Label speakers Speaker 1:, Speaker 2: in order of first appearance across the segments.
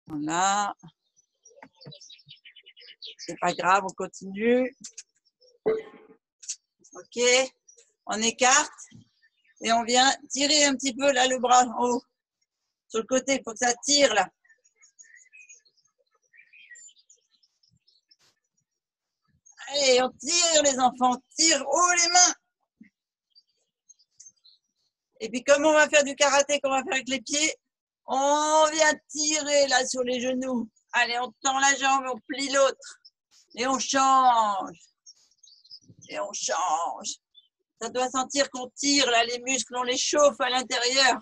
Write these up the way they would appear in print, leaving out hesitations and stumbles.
Speaker 1: Voilà. C'est pas grave, on continue. Ok. On écarte et on vient tirer un petit peu là le bras en haut. Sur le côté, il faut que ça tire là. Allez, on tire les enfants, tire haut les mains. Et puis comme on va faire du karaté, qu'on va faire avec les pieds, on vient tirer là sur les genoux. Allez, on tend la jambe, on plie l'autre. Et on change. Et on change. Ça doit sentir qu'on tire là, les muscles, on les chauffe à l'intérieur.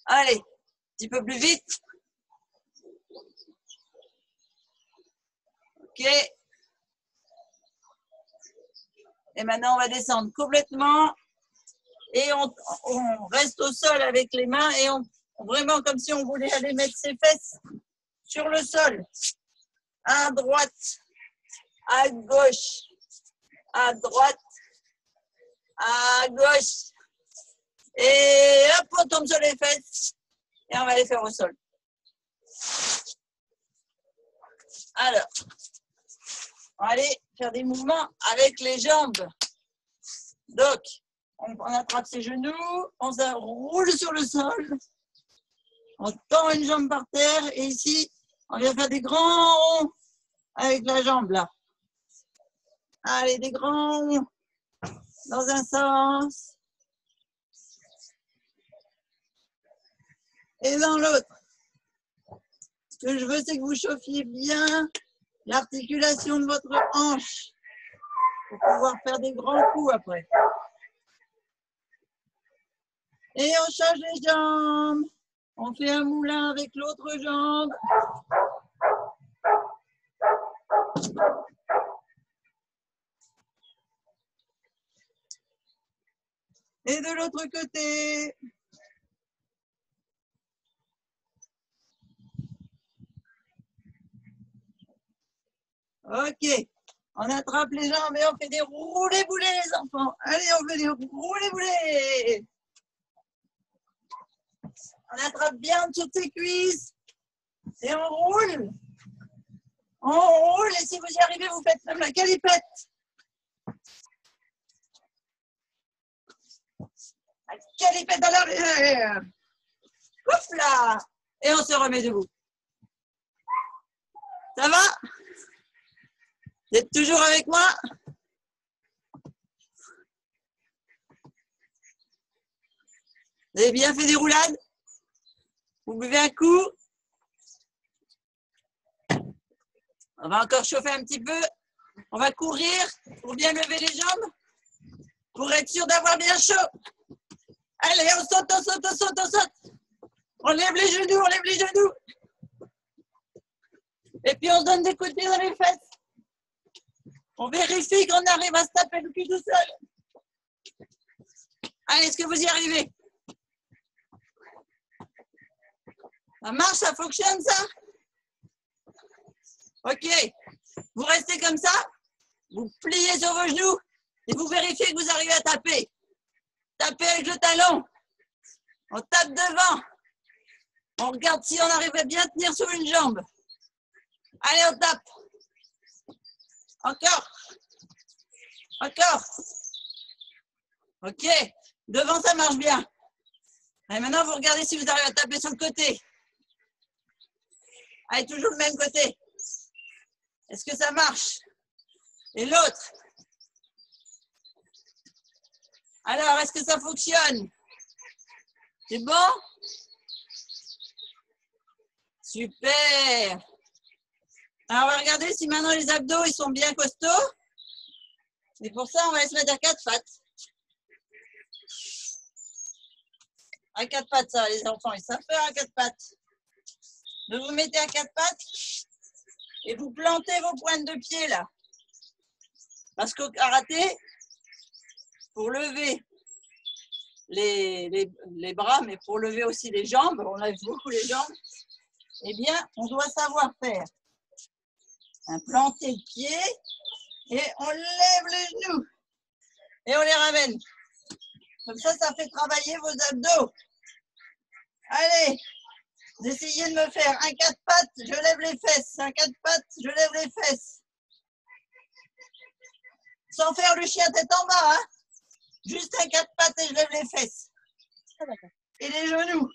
Speaker 1: Allez, un petit peu plus vite. Ok. Et maintenant, on va descendre complètement. Et on reste au sol avec les mains et vraiment comme si on voulait aller mettre ses fesses sur le sol. À droite, à gauche, à droite, à gauche. Et hop, on tombe sur les fesses. Et on va les faire au sol. Alors, on va aller faire des mouvements avec les jambes. Donc, on attrape ses genoux, on se roule sur le sol, on tend une jambe par terre et ici, on vient faire des grands ronds avec la jambe là. Allez, des grands ronds dans un sens et dans l'autre. Ce que je veux, c'est que vous chauffiez bien l'articulation de votre hanche pour pouvoir faire des grands coups après. Et on change les jambes. On fait un moulin avec l'autre jambe. Et de l'autre côté. Ok. On attrape les jambes et on fait des roulés-boulés, les enfants. Allez, on fait des roulés-boulés. On attrape bien toutes ses cuisses. Et on roule. On roule et si vous y arrivez, vous faites même la calipette. La calipette à l'arrière. Ouf là. Et on se remet debout. Ça va? Vous êtes toujours avec moi? Vous avez bien fait des roulades? Vous buvez un coup? On va encore chauffer un petit peu. On va courir pour bien lever les jambes, pour être sûr d'avoir bien chaud. Allez, on saute, on saute, on saute, on saute. On lève les genoux, on lève les genoux. Et puis on se donne des coups de pied dans les fesses. On vérifie qu'on arrive à se taper le cul tout seul. Allez, est-ce que vous y arrivez? Ça marche, ça fonctionne ça? Ok. Vous restez comme ça. Vous pliez sur vos genoux et vous vérifiez que vous arrivez à taper. Tapez avec le talon. On tape devant. On regarde si on arrive à bien tenir sur une jambe. Allez, on tape. Encore. Encore. Ok. Devant, ça marche bien. Et maintenant, vous regardez si vous arrivez à taper sur le côté. Allez, toujours le même côté. Est-ce que ça marche? Et l'autre? Alors, est-ce que ça fonctionne? C'est bon? Super! Alors, on va regarder si maintenant les abdos ils sont bien costauds. Et pour ça, on va se mettre à quatre pattes. À quatre pattes, ça, les enfants, ils savent faire à quatre pattes. Donc, vous mettez à quatre pattes et vous plantez vos pointes de pied là. Parce qu'au karaté, pour lever les bras, mais pour lever aussi les jambes, on lève beaucoup les jambes, eh bien, on doit savoir faire un planté de pied et on lève les genoux et on les ramène. Comme ça fait travailler vos abdos. Allez, Vous essayez de me faire un 4 pattes, je lève les fesses. Un 4 pattes, je lève les fesses. Sans faire le chien tête en bas, hein. Juste un 4 pattes et je lève les fesses. Et les genoux.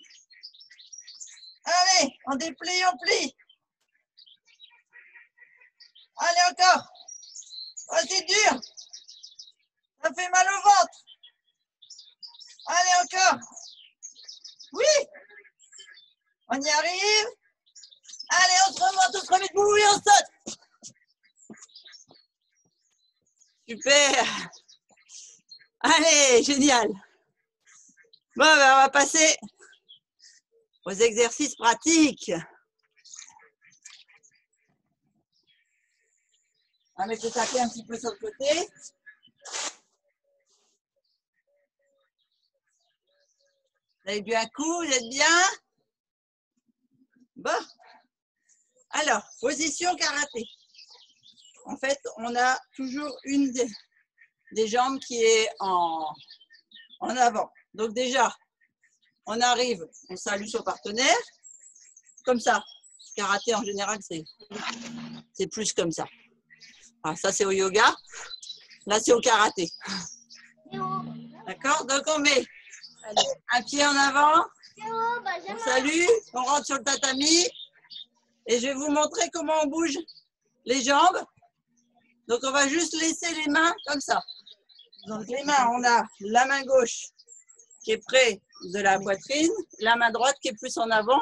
Speaker 1: Allez, on déplie, on plie. Allez, encore. Oh, c'est dur. Ça fait mal au ventre. Allez, encore. Oui. On y arrive. Allez, on se remonte, on se remet debout et on saute. Super. Allez, génial. Bon, ben, on va passer aux exercices pratiques. On va mettre le tapis un petit peu sur le côté. Vous avez bu un coup, vous êtes bien? Bon. Alors, position karaté. En fait, on a toujours une des jambes qui est en avant. Donc déjà, on arrive, on salue son partenaire, comme ça. Karaté, en général, c'est plus comme ça. Alors, ça, c'est au yoga. Là, c'est au karaté. D'accord? Donc, on met un pied en avant, on salue, on rentre sur le tatami. Et je vais vous montrer comment on bouge les jambes. Donc, on va juste laisser les mains comme ça. Donc, les mains, on a la main gauche qui est près de la poitrine, la main droite qui est plus en avant.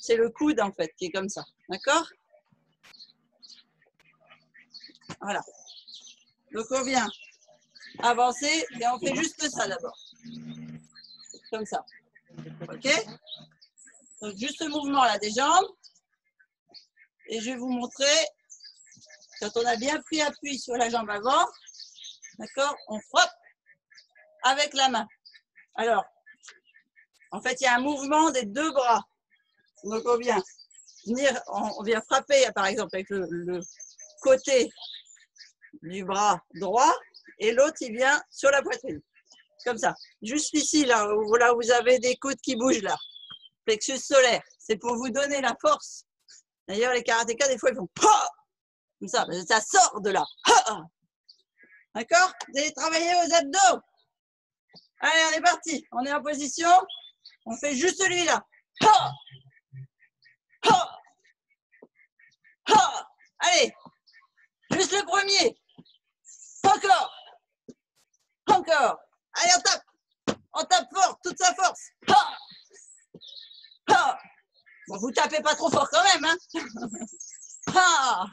Speaker 1: C'est le coude, en fait, qui est comme ça. D'accord? Voilà. Donc, on vient avancer et on fait juste ça d'abord. Comme ça. OK? Donc, juste ce mouvement-là des jambes. Et je vais vous montrer, quand on a bien pris appui sur la jambe avant, d'accord, on frappe avec la main. Alors, en fait, il y a un mouvement des deux bras. Donc, on vient frapper, par exemple, avec le côté du bras droit et l'autre, il vient sur la poitrine. Comme ça. Juste ici, là où vous avez des coudes qui bougent, là. Plexus solaire. C'est pour vous donner la force. D'ailleurs, les karatékas, des fois, ils font ha! Comme ça, ça sort de là. D'accord? Vous allez travailler aux abdos. Allez, on est parti. On est en position. On fait juste celui-là. Ha! Ha! Ha! Allez. Juste le premier. Encore. Encore. Allez, on tape. On tape fort, toute sa force. Ha! Ha! Bon, vous tapez pas trop fort quand même, hein? Ha!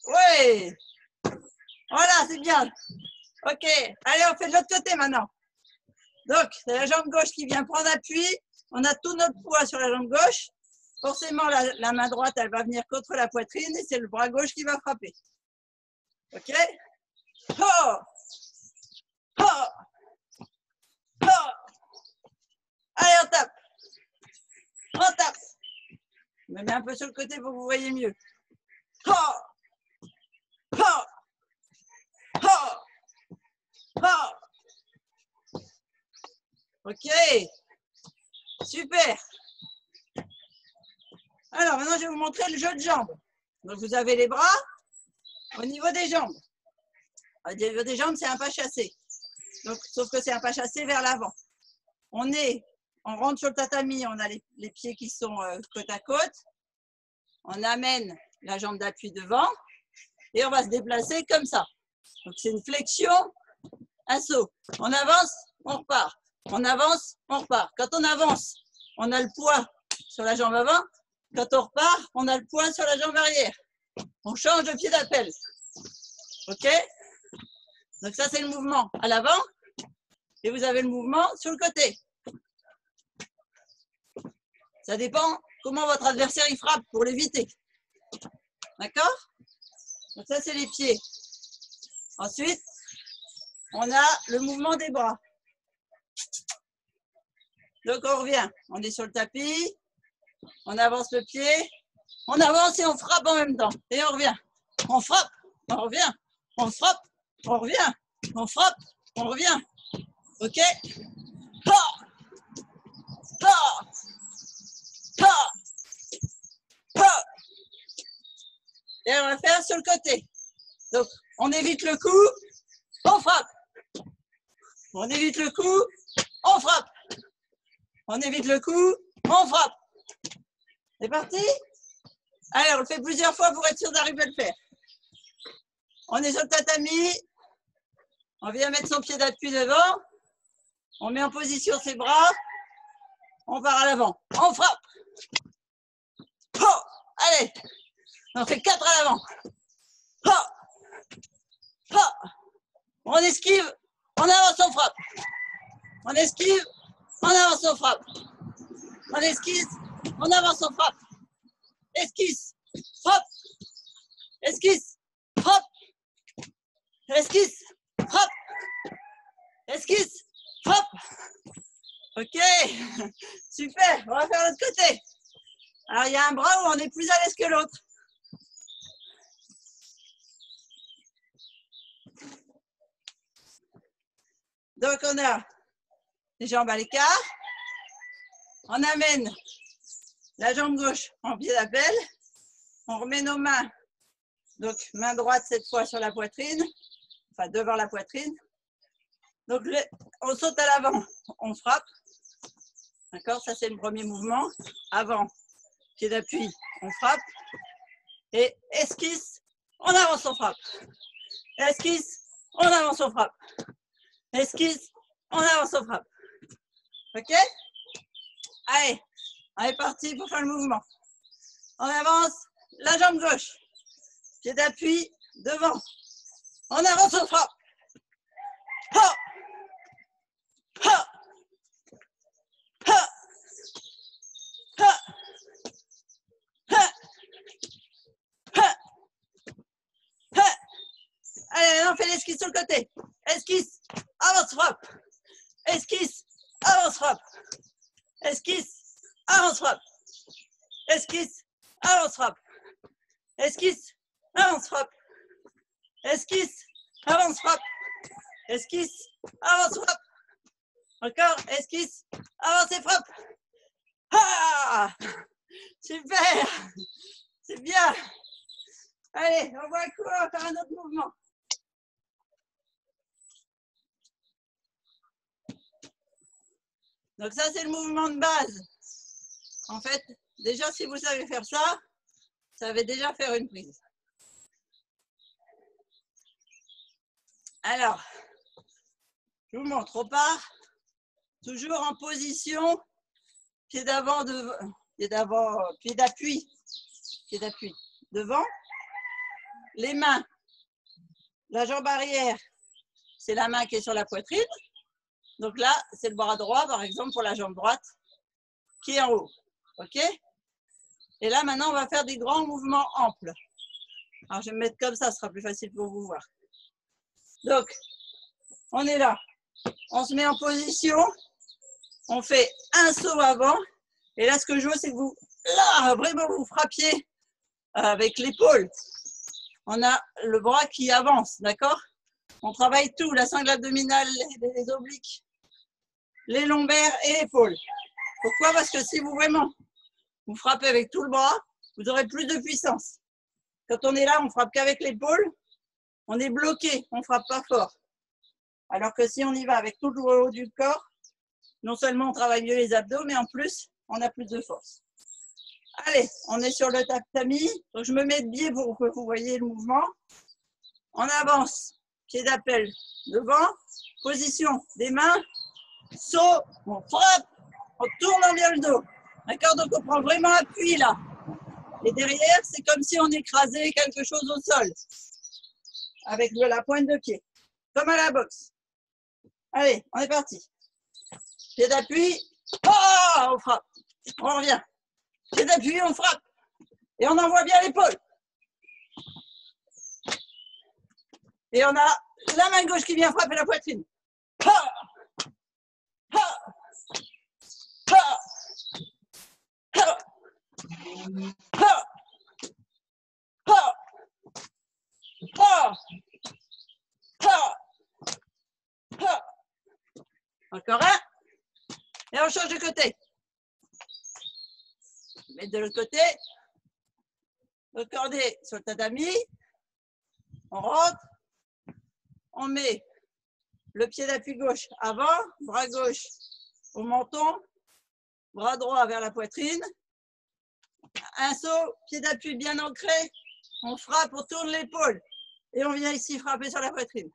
Speaker 1: Oui. Voilà, c'est bien. Ok. Allez, on fait de l'autre côté maintenant. Donc, c'est la jambe gauche qui vient prendre appui. On a tout notre poids sur la jambe gauche. Forcément, la main droite, elle va venir contre la poitrine et c'est le bras gauche qui va frapper. Ok? Oh! Oh! Oh! Allez, on tape. On tape. Je me mets un peu sur le côté pour que vous voyez mieux. Oh! Oh! Oh! Oh! Ok. Super. Alors, maintenant, je vais vous montrer le jeu de jambes. Donc, vous avez les bras au niveau des jambes. Au niveau des jambes, c'est un pas chassé. Donc, sauf que c'est un pas chassé vers l'avant. On rentre sur le tatami, on a les pieds qui sont côte à côte. On amène la jambe d'appui devant et on va se déplacer comme ça. Donc, c'est une flexion, un saut. On avance, on repart. On avance, on repart. Quand on avance, on a le poids sur la jambe avant. Quand on repart, on a le poids sur la jambe arrière. On change de pied d'appel. OK? Donc ça, c'est le mouvement à l'avant. Et vous avez le mouvement sur le côté. Ça dépend comment votre adversaire il frappe pour l'éviter. D'accord? Donc ça, c'est les pieds. Ensuite, on a le mouvement des bras. Donc on revient. On est sur le tapis. On avance le pied. On avance et on frappe en même temps. Et on revient. On frappe. On revient. On frappe. On revient. On frappe. On revient. OK? Ha! Ha! Et on va faire sur le côté. Donc, on évite le coup, on frappe. On évite le coup, on frappe. On évite le coup, on frappe. C'est parti? Allez, on le fait plusieurs fois pour être sûr d'arriver à le faire. On est sur le tatami. On vient mettre son pied d'appui devant. On met en position ses bras. On part à l'avant. On frappe. Oh, allez. On fait 4 à l'avant. Oh, oh. On esquive. On avance, on frappe. On esquive. On avance, on frappe. On esquisse. On avance, on frappe. Esquisse. Frappe. Esquisse. Frappe. Esquisse. Frappe. Esquisse. Frappe. Ok. Super. On va faire l'autre côté. Alors, il y a un bras où on est plus à l'aise que l'autre. Donc, on a les jambes à l'écart. On amène la jambe gauche en pied d'appel. On remet nos mains, donc main droite cette fois sur la poitrine, enfin devant la poitrine. Donc, on saute à l'avant, on frappe. D'accord, ça c'est le premier mouvement. Avant, pied d'appui, on frappe. Et esquisse, on avance, on frappe. Esquisse, on avance, on frappe. Esquisse, on avance, on frappe. Ok? Allez, on est parti pour faire le mouvement. On avance, la jambe gauche. Pied d'appui, devant. On avance, on frappe. Ha! Ha! Ha! Ha! Ha! Ha! Ha! Allez, on fait l'esquisse sur le côté. Esquisse, avance, frappe. Esquisse, avance, frappe. Esquisse, avance, frappe. Esquisse, avance, frappe. Esquisse, avance, frappe. Esquisse, avance, frappe. Esquisse, avance, frappe. Encore, esquisse, avance et frappe. Ah! Super! C'est bien! Allez, on va faire un autre mouvement. Donc ça, c'est le mouvement de base. En fait, déjà, si vous savez faire ça, vous savez déjà faire une prise. Alors, je vous montre, on part toujours en position, pied d'avant, pied d'appui, devant. Les mains, la jambe arrière, c'est la main qui est sur la poitrine. Donc là, c'est le bras droit, par exemple, pour la jambe droite, qui est en haut. OK? Et là, maintenant, on va faire des grands mouvements amples. Alors, je vais me mettre comme ça, ce sera plus facile pour vous voir. Donc, on est là. On se met en position. On fait un saut avant. Et là, ce que je veux, c'est que vous, là, vraiment, vous frappiez avec l'épaule. On a le bras qui avance, d'accord? On travaille tout, la sangle abdominale, les obliques, les lombaires et l'épaule. Pourquoi? Parce que si vous frappez avec tout le bras, vous aurez plus de puissance. Quand on est là, on frappe qu'avec l'épaule, on est bloqué, on ne frappe pas fort. Alors que si on y va avec tout le haut du corps, non seulement on travaille mieux les abdos, mais en plus, on a plus de force. Allez, on est sur le tatami. Donc je me mets de biais pour que vous voyez le mouvement. On avance, pied d'appel devant, position des mains, saut, on frappe, on tourne bien le dos. D'accord? Donc on prend vraiment appui là. Et derrière, c'est comme si on écrasait quelque chose au sol. Avec la pointe de pied. Comme à la boxe. Allez, on est parti. Pied d'appui. Oh, on frappe. On revient. Pied d'appui, on frappe. Et on envoie bien l'épaule. Et on a la main gauche qui vient frapper la poitrine. Ha! Ha! Ha! Ha! Ha! Ha! Ha! Ha! Ha! Encore un. Et on change de côté. Mettre de l'autre côté. Le cornet sur le tatami. On rentre. On met le pied d'appui gauche avant, bras gauche au menton, bras droit vers la poitrine. Un saut, pied d'appui bien ancré. On frappe, on tourne l'épaule. Et on vient ici frapper sur la poitrine.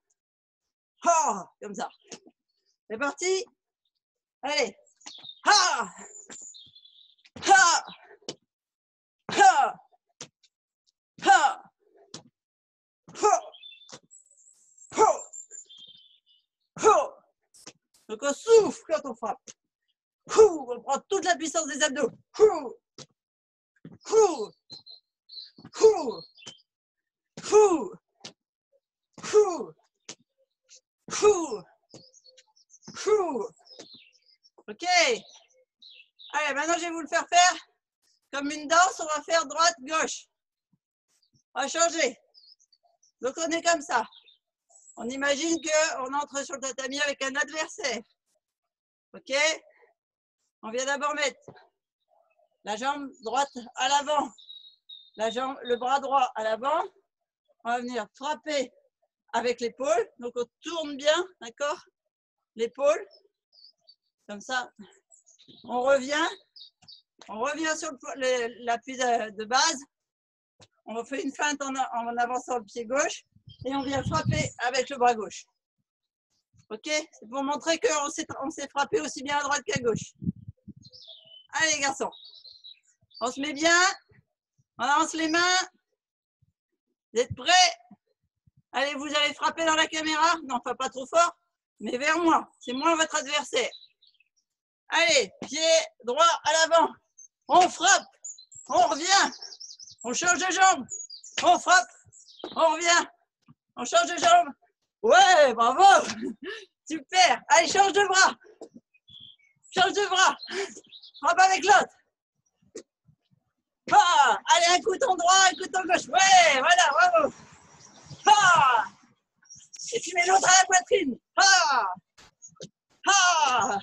Speaker 1: Oh, comme ça. C'est parti. Allez. Ha! Ha! Ha! Ha! Ho! Ho! Ho! Donc on souffle quand on frappe. On prend toute la puissance des abdos. Ok. Allez, maintenant je vais vous le faire faire comme une danse. On va faire droite-gauche. On va changer. Donc on est comme ça. On imagine qu'on entre sur le tatami avec un adversaire. Ok? On vient d'abord mettre la jambe droite à l'avant, le bras droit à l'avant. On va venir frapper avec l'épaule. Donc on tourne bien, d'accord? L'épaule. Comme ça. On revient sur l'appui de base. On fait une feinte en avançant le pied gauche et on vient frapper avec le bras gauche. Ok? C'est pour montrer qu'on s'est frappé aussi bien à droite qu'à gauche. Allez, garçons. On se met bien. On avance les mains. Vous êtes prêts? Allez, vous allez frapper dans la caméra. Non, pas trop fort, mais vers moi. C'est moi votre adversaire. Allez, pied droit à l'avant. On frappe. On revient. On change de jambe. On frappe. On revient. On change de jambe. Ouais, bravo. Super. Allez, change de bras. Change de bras. Frappe avec l'autre. Ah, allez, un coup ton droit, un coup ton gauche. Ouais, voilà, bravo. Ah, et tu mets l'autre à la poitrine. Ah, ah,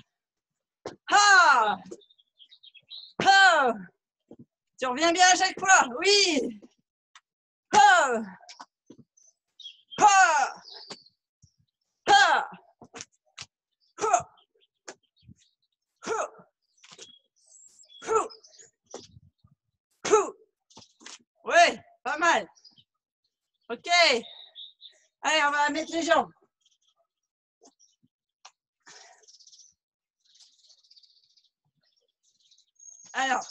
Speaker 1: ah, ah. Tu reviens bien à chaque fois. Oui. Ah, ah, ah, ah, ah. Ouais, pas mal. Ok. Allez, on va mettre les jambes. Alors,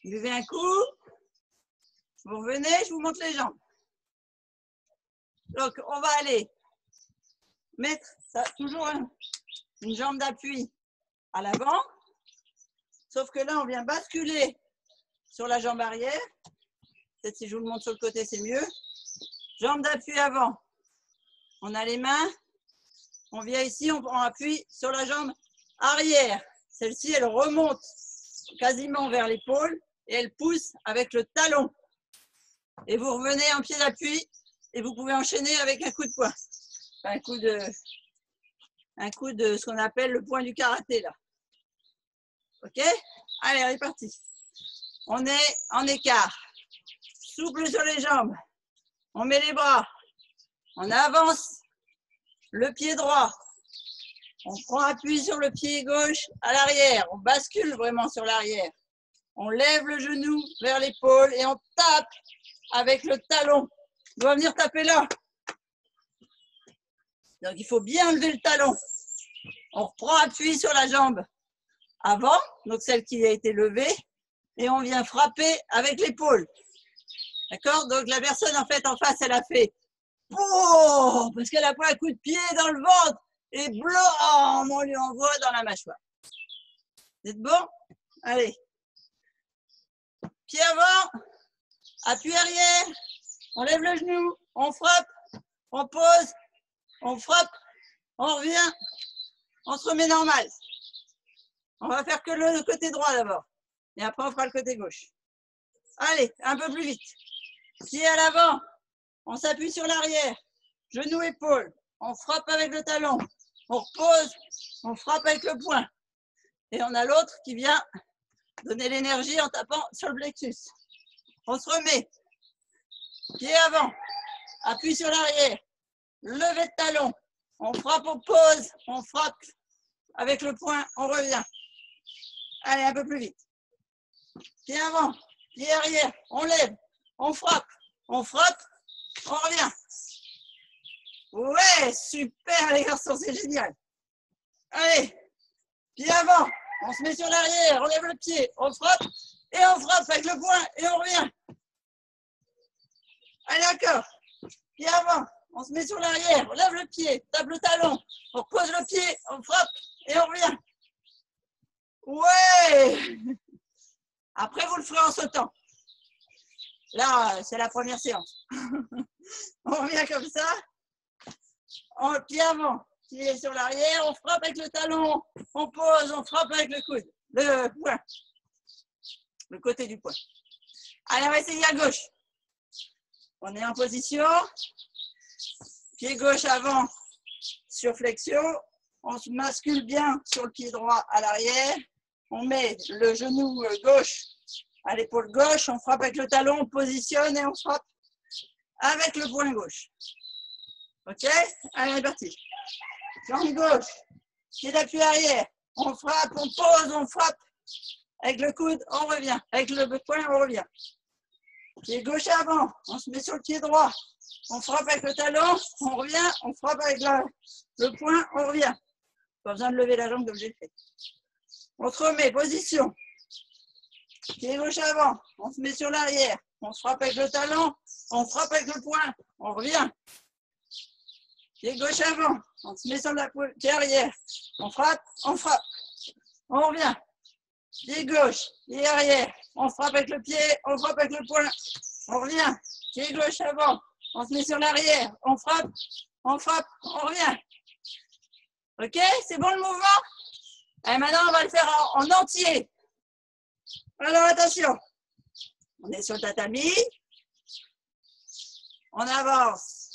Speaker 1: buvez un coup. Vous revenez, je vous montre les jambes. Donc, on va aller mettre ça, toujours une jambe d'appui à l'avant. Sauf que là, on vient basculer sur la jambe arrière. Peut-être si je vous le montre sur le côté, c'est mieux. Jambe d'appui avant. On a les mains. On vient ici, on appuie sur la jambe arrière. Celle-ci, elle remonte quasiment vers l'épaule et elle pousse avec le talon. Et vous revenez en pied d'appui et vous pouvez enchaîner avec un coup de poing. Un coup de ce qu'on appelle le point du karaté là. Ok? Allez, on est parti. On est en écart. Souple sur les jambes. On met les bras. On avance le pied droit. On prend appui sur le pied gauche à l'arrière. On bascule vraiment sur l'arrière. On lève le genou vers l'épaule et on tape avec le talon. On doit venir taper là. Donc il faut bien lever le talon. On reprend appui sur la jambe avant, donc celle qui a été levée, et on vient frapper avec l'épaule. D'accord? Donc la personne en fait en face, elle a fait oh, parce qu'elle a pris un coup de pied dans le ventre et blanc, on lui envoie dans la mâchoire. Vous êtes bon? Allez. Pied avant, appui arrière, on lève le genou, on frappe, on pose, on frappe, on revient, on se remet normal. On va faire que le côté droit d'abord. Et après, on fera le côté gauche. Allez, un peu plus vite. Pied à l'avant, on s'appuie sur l'arrière, genou, épaule, on frappe avec le talon, on repose, on frappe avec le poing. Et on a l'autre qui vient donner l'énergie en tapant sur le plexus. On se remet. pied avant, appui sur l'arrière, levé de talon, on frappe, on pose, on frappe avec le poing, on revient. Allez, un peu plus vite. Pied avant, pied arrière, on lève, on frappe, on revient. Ouais, super les garçons, c'est génial. Allez, pied avant, on se met sur l'arrière, on lève le pied, on frappe et on frappe avec le poing et on revient. Allez, encore. Pied avant, on se met sur l'arrière, on lève le pied, tape le talon, on pose le pied, on frappe et on revient. Ouais. Après, vous le ferez en sautant. Là, c'est la première séance. On revient comme ça. En pied avant, pied sur l'arrière, on frappe avec le talon, on pose, on frappe avec le coude, le poing, le côté du poing. Allez, on va essayer à gauche. On est en position. Pied gauche avant, sur flexion. On se bascule bien sur le pied droit à l'arrière. On met le genou gauche à l'épaule gauche. On frappe avec le talon, on positionne et on frappe avec le poing gauche. Ok? Allez, on est parti. Jambe gauche, pied d'appui arrière. On frappe, on pose, on frappe. Avec le coude, on revient. Avec le poing, on revient. Pied gauche avant, on se met sur le pied droit. On frappe avec le talon, on revient. On frappe avec le poing, on revient. Pas besoin de lever la jambe comme j'ai fait. On se remet, position. Pied gauche avant, on se met sur l'arrière. On se frappe avec le talon, on frappe avec le poing, on revient. Pied gauche avant, on se met sur la pied arrière. On frappe, on revient. Pied gauche, pied arrière, on frappe avec le pied, on frappe avec le poing, on revient. Pied gauche avant, on se met sur l'arrière, on frappe, on revient. Ok, c'est bon le mouvement? Et maintenant, on va le faire en entier. Alors, attention. On est sur le tatami. On avance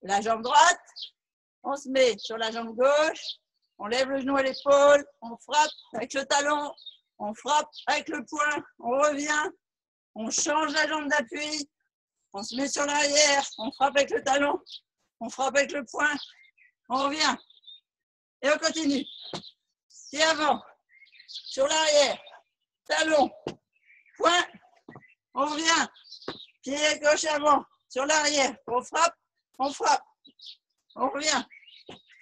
Speaker 1: la jambe droite. On se met sur la jambe gauche. On lève le genou à l'épaule. On frappe avec le talon. On frappe avec le poing. On revient. On change la jambe d'appui. On se met sur l'arrière. On frappe avec le talon. On frappe avec le poing. On revient. Et on continue. Pied avant. Sur l'arrière. Talon. Poing. On revient. Pied gauche avant. Sur l'arrière. On frappe. On revient.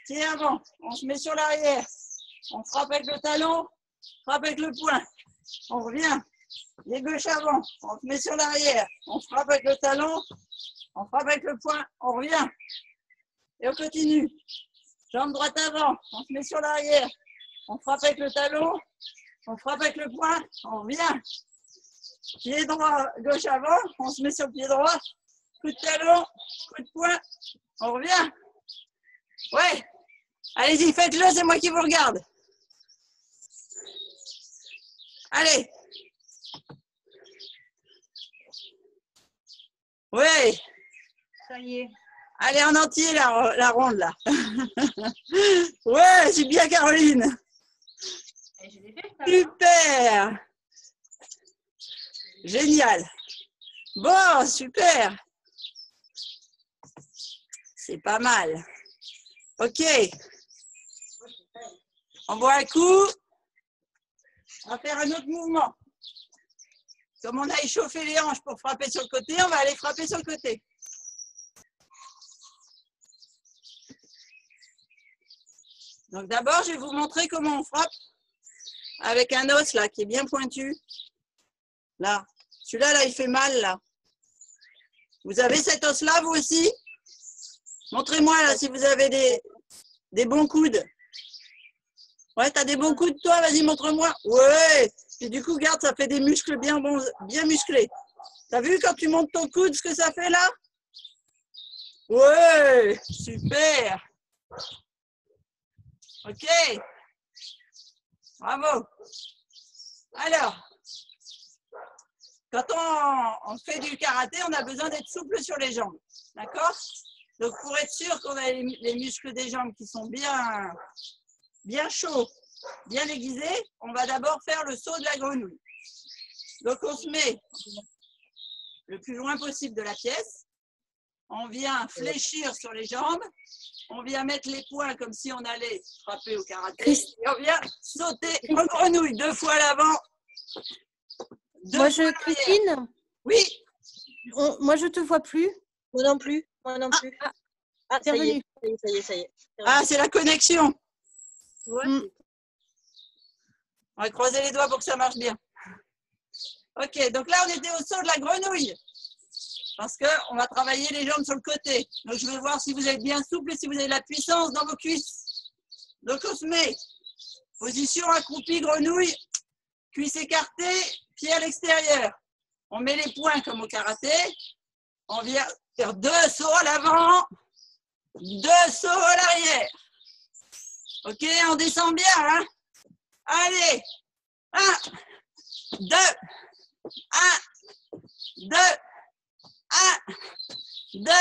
Speaker 1: Pied avant. On se met sur l'arrière. On frappe avec le talon. Frappe avec le poing. On revient. Pied gauche avant. On se met sur l'arrière. On frappe avec le talon. On frappe avec le poing. On revient. Et on continue. Jambe droite avant. On se met sur l'arrière. On frappe avec le talon. On frappe avec le poing. On revient. Pied droit, gauche avant. On se met sur le pied droit. Coup de talon. Coup de poing. On revient. Ouais. Allez-y, faites-le, c'est moi qui vous regarde. Allez. Ouais.
Speaker 2: Ça y est.
Speaker 1: Allez, en entier, la ronde, là. Ouais, c'est bien, Caroline.
Speaker 2: Et je l'ai fait, ça.
Speaker 1: Super. Génial. Bon, super. C'est pas mal. Ok. On boit un coup. On va faire un autre mouvement. Comme on a échauffé les hanches pour frapper sur le côté, on va aller frapper sur le côté. Donc d'abord, je vais vous montrer comment on frappe avec un os là qui est bien pointu. Là, celui-là, là, il fait mal là. Vous avez cet os-là, vous aussi? Montrez-moi là si vous avez des bons coudes. Ouais, t'as des bons coudes toi? Vas-y, montre-moi. Ouais. Et du coup, regarde, ça fait des muscles bien musclés. T'as vu quand tu montes ton coude ce que ça fait là? Ouais, super. Ok. Bravo. Alors, quand on fait du karaté, on a besoin d'être souple sur les jambes. D'accord? Donc, pour être sûr qu'on a les muscles des jambes qui sont bien chauds, bien aiguisés, on va d'abord faire le saut de la grenouille. Donc, on se met le plus loin possible de la pièce. On vient fléchir sur les jambes. On vient mettre les poings comme si on allait frapper au karaté. Et on vient sauter en grenouille 2 fois à l'avant.
Speaker 3: Christine,
Speaker 1: oui.
Speaker 3: Moi, je ne te vois plus.
Speaker 4: Moi non plus. Moi non plus. Ah, ça y est, ça y est.
Speaker 1: Ah, c'est la connexion.
Speaker 4: Ouais.
Speaker 1: On va croiser les doigts pour que ça marche bien. Ok, donc là, on était au saut de la grenouille. Parce qu'on va travailler les jambes sur le côté. Donc, je vais voir si vous êtes bien souple et si vous avez de la puissance dans vos cuisses. Donc, on se met. Position accroupie, grenouille. Cuisses écartées, pieds à l'extérieur. On met les poings comme au karaté. On vient faire 2 sauts à l'avant, 2 sauts à l'arrière. Ok, on descend bien. Hein? Allez. 1, 2, 1, 2, 1, 2,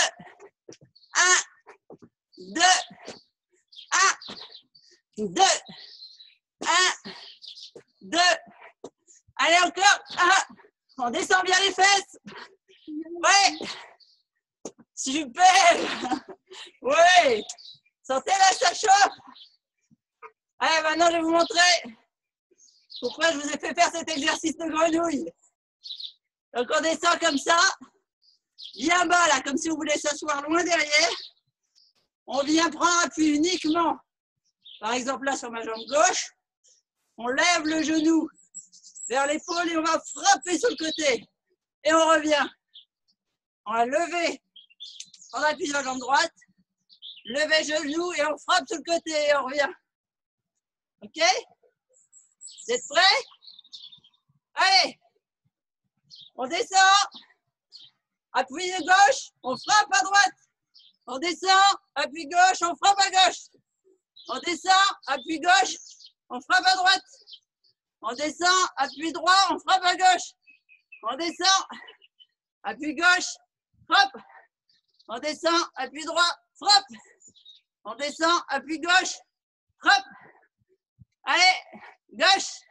Speaker 1: 1, 2, 1, 2, 1, 2. Allez, encore. 1. On descend bien les fesses. Ouais. Super. Ouais. Sentez là, ça chauffe. Allez, maintenant, je vais vous montrer pourquoi je vous ai fait faire cet exercice de grenouille. Donc, on descend comme ça, bien bas, là, comme si vous voulez s'asseoir loin derrière. On vient prendre appui uniquement, par exemple, là, sur ma jambe gauche. On lève le genou vers l'épaule et on va frapper sur le côté. Et on revient. On va lever, prendre appui sur la jambe droite, lever le genou et on frappe sur le côté et on revient. Ok? Vous êtes prêts? Allez! On descend. Appui de gauche, on frappe à droite. On descend, appui gauche, on frappe à gauche. On descend, appui gauche, on frappe à droite. On descend, appui droit, on frappe à gauche. On descend, appui gauche, frappe. On descend, appui droit, frappe. On descend, appui gauche, frappe. Allez, gauche,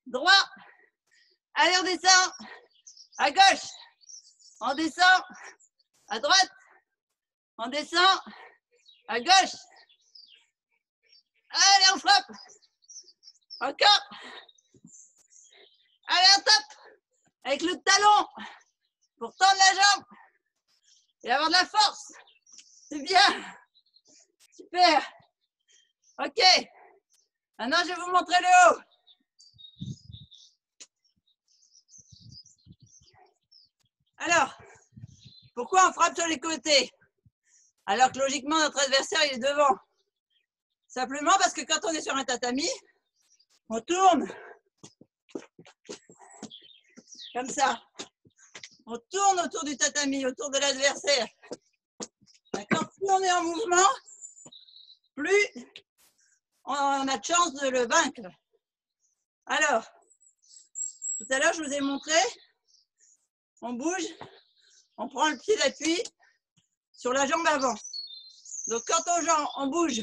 Speaker 1: droit. Allez, on descend, à gauche. On descend, à droite. On descend, à gauche. Allez, on frappe. Encore. Allez, on tape. Avec le talon pour tendre la jambe et avoir de la force. C'est bien. Super. Ok. Maintenant, je vais vous montrer le haut. Alors, pourquoi on frappe sur les côtés? Alors que logiquement, notre adversaire il est devant. Simplement parce que quand on est sur un tatami, on tourne comme ça. On tourne autour du tatami, autour de l'adversaire. D'accord? Plus on est en mouvement, plus on a de chance de le vaincre. Alors, tout à l'heure, je vous ai montré, on bouge, on prend le pied d'appui sur la jambe avant. Donc, quand on bouge,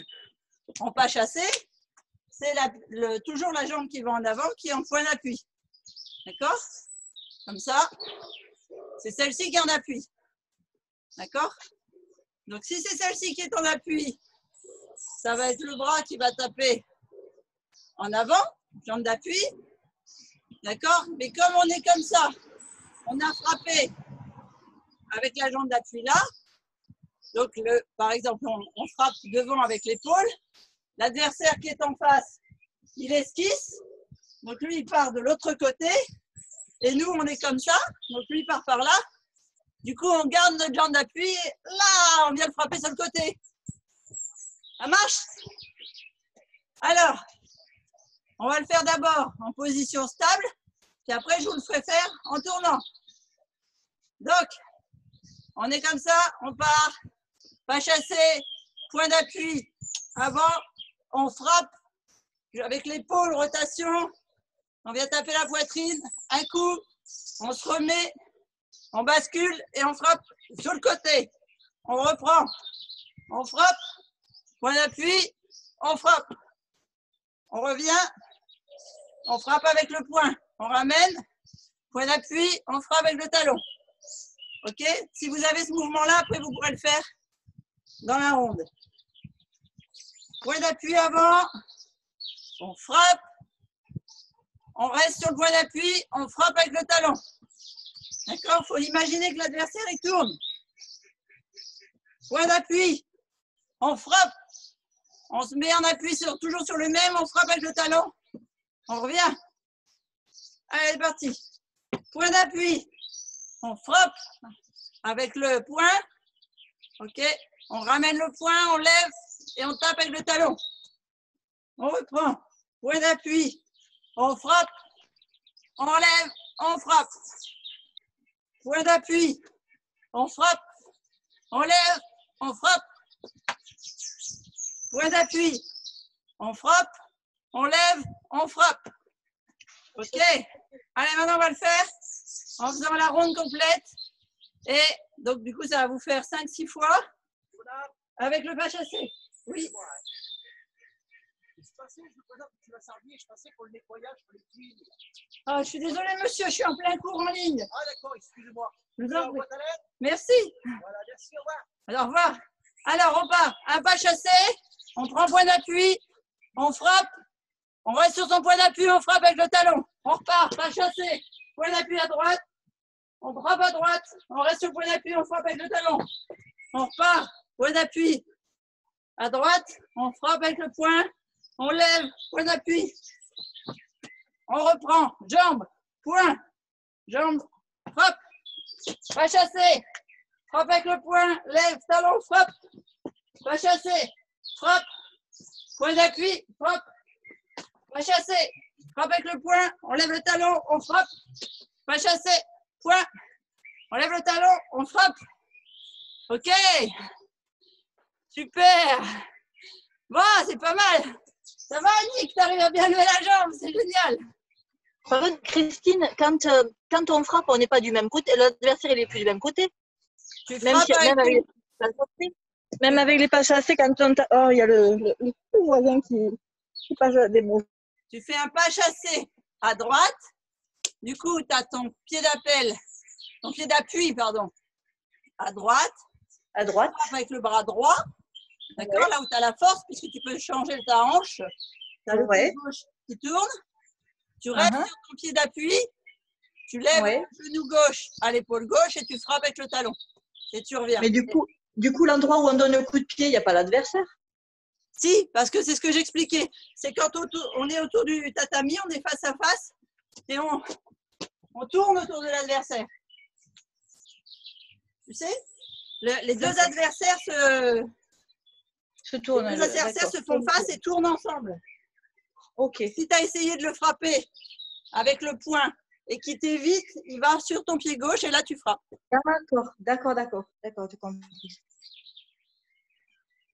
Speaker 1: on pas chasser, c'est toujours la jambe qui va en avant qui est en point d'appui. D'accord? Comme ça, c'est celle-ci qui est en appui. D'accord? Donc, si c'est celle-ci qui est en appui, ça va être le bras qui va taper en avant, jambe d'appui. D'accord? Mais comme on est comme ça, on a frappé avec la jambe d'appui là. Donc, par exemple, on frappe devant avec l'épaule. L'adversaire qui est en face, il esquisse. Donc, lui, il part de l'autre côté. Et nous, on est comme ça. Donc, lui, il part par là. Du coup, on garde notre jambe d'appui. Là, on vient le frapper sur le côté. Ça marche? Alors, on va le faire d'abord en position stable. Puis après, je vous le ferai faire en tournant. Donc, on est comme ça. On part. Pas chasser. Point d'appui. Avant, on frappe avec l'épaule, rotation. On vient taper la poitrine. Un coup, on se remet. On bascule et on frappe sur le côté. On reprend. On frappe. Point d'appui. On frappe. On revient. On frappe avec le poing. On ramène. Point d'appui, on frappe avec le talon. Ok? Si vous avez ce mouvement-là, après vous pourrez le faire dans la ronde. Point d'appui avant, on frappe. On reste sur le point d'appui, on frappe avec le talon. D'accord? Il faut imaginer que l'adversaire il tourne. Point d'appui, on frappe. On se met en appui toujours sur le même, on frappe avec le talon. On revient. Allez, c'est parti. Point d'appui, on frappe avec le point. Ok, on ramène le point, on lève et on tape avec le talon. On reprend. Point d'appui, on frappe, on lève, on frappe. Point d'appui, on frappe, on lève, on frappe. Point d'appui, on frappe, on lève, on frappe. Ok. Allez, maintenant on va le faire en faisant la ronde complète. Et donc du coup, ça va vous faire 5-6 fois avec le pas chassé. Oui. Ah, je suis désolée, monsieur, je suis en plein cours en ligne.
Speaker 5: Ah d'accord, excusez-moi.
Speaker 1: Merci.
Speaker 5: Voilà, merci, au revoir.
Speaker 1: Alors, au revoir. Alors, on part. Un pas chassé, on prend point d'appui, on frappe, on reste sur son point d'appui, on frappe avec le talon. On repart, pas chassé, point d'appui à droite, on frappe à droite, on reste sur le point d'appui, on frappe avec le talon. On repart, point d'appui à droite, on frappe avec le point, on lève, point d'appui. On reprend, jambe, point, jambe, frappe, pas chassé, frappe avec le point, lève, talon, frappe, pas chassé, frappe, point d'appui, frappe, pas chassé, frappe avec le point, on lève le talon, on frappe, pas chassé, point, on lève le talon, on frappe. Ok, super. Bon, c'est pas mal. Ça va, Annick, t'arrives à bien lever la jambe, c'est génial.
Speaker 4: Par contre, Christine, quand on frappe, on n'est pas du même côté. L'adversaire, il est plus du même côté.
Speaker 1: Tu
Speaker 4: Même,
Speaker 1: frappes avec
Speaker 4: même avec les pas chassés, quand on oh, il y a le voisin qui passe des mots.
Speaker 1: Tu fais un pas chassé à droite. Du coup, tu as ton pied d'appel, ton pied d'appui, pardon, à droite.
Speaker 4: À droite.
Speaker 1: Tu frappes avec le bras droit. D'accord,
Speaker 4: Ouais.
Speaker 1: là où tu as la force, puisque tu peux changer ta hanche. Tu as le pied gauche qui tourne. Tu restes sur ton pied d'appui. Tu lèves le genou gauche à l'épaule gauche et tu frappes avec le talon. Et tu reviens.
Speaker 4: Mais du coup, l'endroit où on donne le coup de pied, il n'y a pas l'adversaire.
Speaker 1: Si, parce que c'est ce que j'expliquais. C'est quand on est autour du tatami, on est face à face et on tourne autour de l'adversaire. Tu sais, les deux adversaires
Speaker 4: tournent.
Speaker 1: les deux adversaires se font face et tournent ensemble.
Speaker 4: Ok.
Speaker 1: Si tu as essayé de le frapper avec le poing et qu'il t'évite, il va sur ton pied gauche et là tu frappes.
Speaker 4: D'accord, j'ai compris.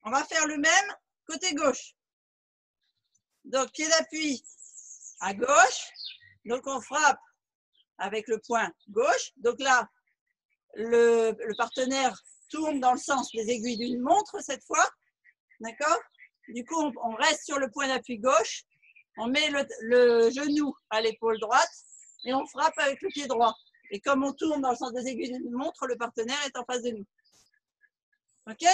Speaker 1: On va faire le même côté gauche. Donc pied d'appui à gauche. Donc on frappe avec le poing gauche. Donc là, le partenaire tourne dans le sens des aiguilles d'une montre cette fois. D'accord? Du coup, on reste sur le point d'appui gauche. On met le genou à l'épaule droite et on frappe avec le pied droit. Et comme on tourne dans le sens des aiguilles d'une montre, le partenaire est en face de nous. Ok?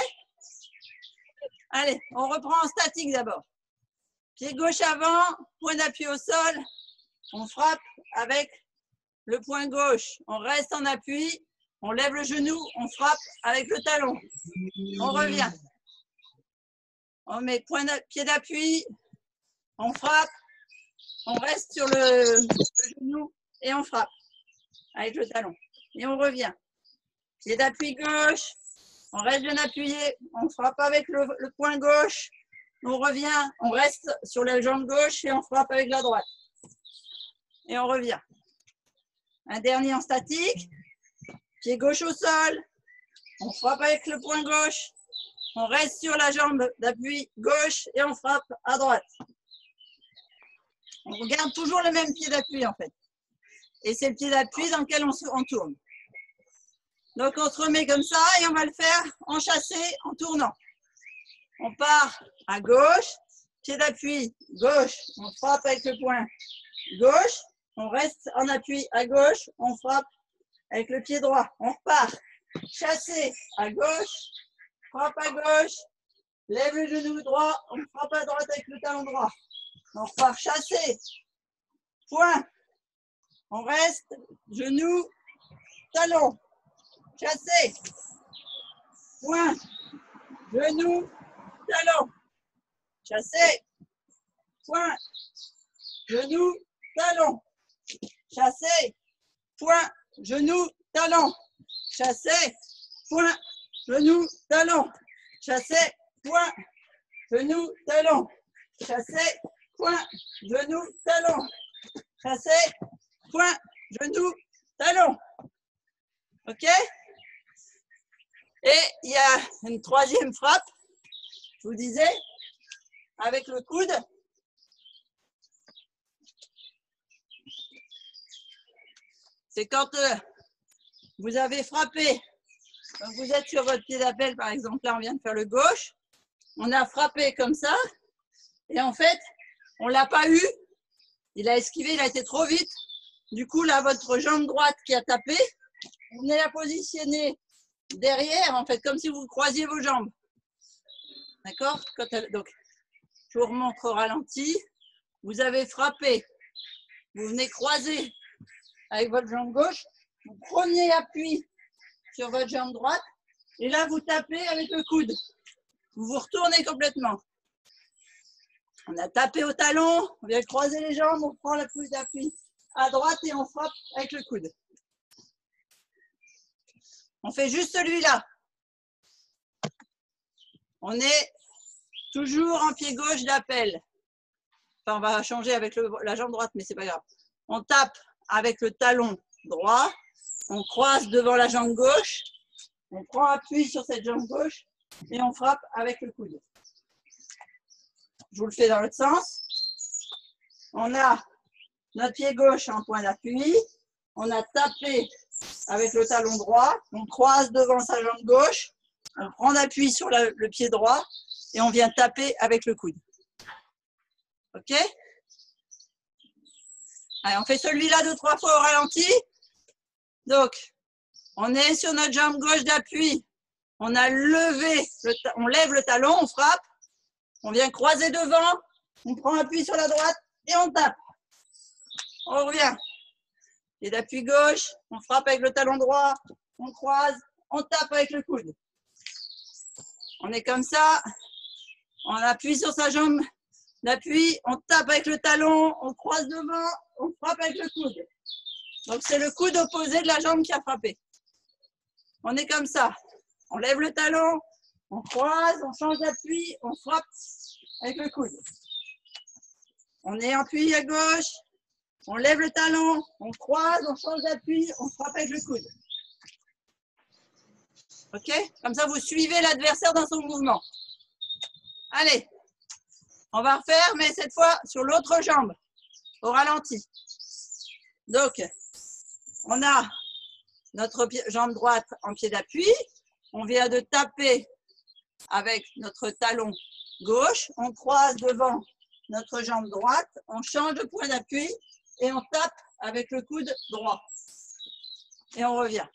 Speaker 1: Allez, on reprend en statique d'abord. Pied gauche avant, point d'appui au sol. On frappe avec le poing gauche. On reste en appui. On lève le genou. On frappe avec le talon. On revient. On met pied d'appui. On frappe. On reste sur le genou et on frappe avec le talon. Et on revient. Pied d'appui gauche. On reste bien appuyé. On frappe avec le poing gauche. On revient. On reste sur la jambe gauche et on frappe avec la droite. Et on revient. Un dernier en statique. Pied gauche au sol. On frappe avec le poing gauche. On reste sur la jambe d'appui gauche et on frappe à droite. On garde toujours le même pied d'appui en fait. Et c'est le pied d'appui dans lequel on tourne. Donc on se remet comme ça et on va le faire en chassé, en tournant. On part à gauche, pied d'appui gauche, on frappe avec le poing gauche, On reste en appui à gauche, on frappe avec le pied droit. On repart. Chassé à gauche, frappe à gauche, lève le genou droit, on frappe à droite avec le talon droit. On repart chassé, point. On reste, genou, talon, chassé, point, genou, talon, chassé, point, genou, talon, chassé, point, genou, talon, chassé, point, genou, talon, chassé, point, genou, talon, chassé, point, genou, talon, chassé, point, genou, talon. OK? Et il y a une troisième frappe, je vous disais, avec le coude. C'est quand vous avez frappé, quand vous êtes sur votre pied d'appel, par exemple, là on vient de faire le gauche, on a frappé comme ça, et en fait, on ne l'a pas eu, il a esquivé, il a été trop vite. Du coup, là, votre jambe droite qui a tapé, vous venez la positionner derrière, en fait, comme si vous croisiez vos jambes. D'accord? Donc, je vous remontre au ralenti. Vous avez frappé, vous venez croiser avec votre jambe gauche, vous prenez appui sur votre jambe droite, et là, vous tapez avec le coude. Vous vous retournez complètement. On a tapé au talon, on vient croiser les jambes, on prend la pouce d'appui à droite et on frappe avec le coude. On fait juste celui-là. On est toujours en pied gauche d'appel. Enfin, on va changer avec la jambe droite, mais c'est pas grave. On tape avec le talon droit, on croise devant la jambe gauche, on prend appui sur cette jambe gauche et on frappe avec le coude. Je vous le fais dans l'autre sens. On a notre pied gauche en point d'appui. On a tapé avec le talon droit. On croise devant sa jambe gauche. On prend appui sur le pied droit et on vient taper avec le coude. OK? Allez, on fait celui-là 2-3 fois au ralenti. Donc, on est sur notre jambe gauche d'appui. On a levé, on lève le talon, on frappe. On vient croiser devant, on prend appui sur la droite et on tape. On revient. Et d'appui gauche, on frappe avec le talon droit, on croise, on tape avec le coude. On est comme ça, on appuie sur sa jambe d'appui, on tape avec le talon, on croise devant, on frappe avec le coude. Donc c'est le coude opposé de la jambe qui a frappé. On est comme ça, on lève le talon, on croise, on change d'appui, on frappe avec le coude. On est appuyé à gauche, on lève le talon, on croise, on change d'appui, on frappe avec le coude. OK? Comme ça, vous suivez l'adversaire dans son mouvement. Allez, on va refaire, mais cette fois sur l'autre jambe, au ralenti. Donc, on a notre jambe droite en pied d'appui. On vient de taper avec notre talon gauche. On croise devant notre jambe droite. On change de point d'appui et on tape avec le coude droit. Et on revient.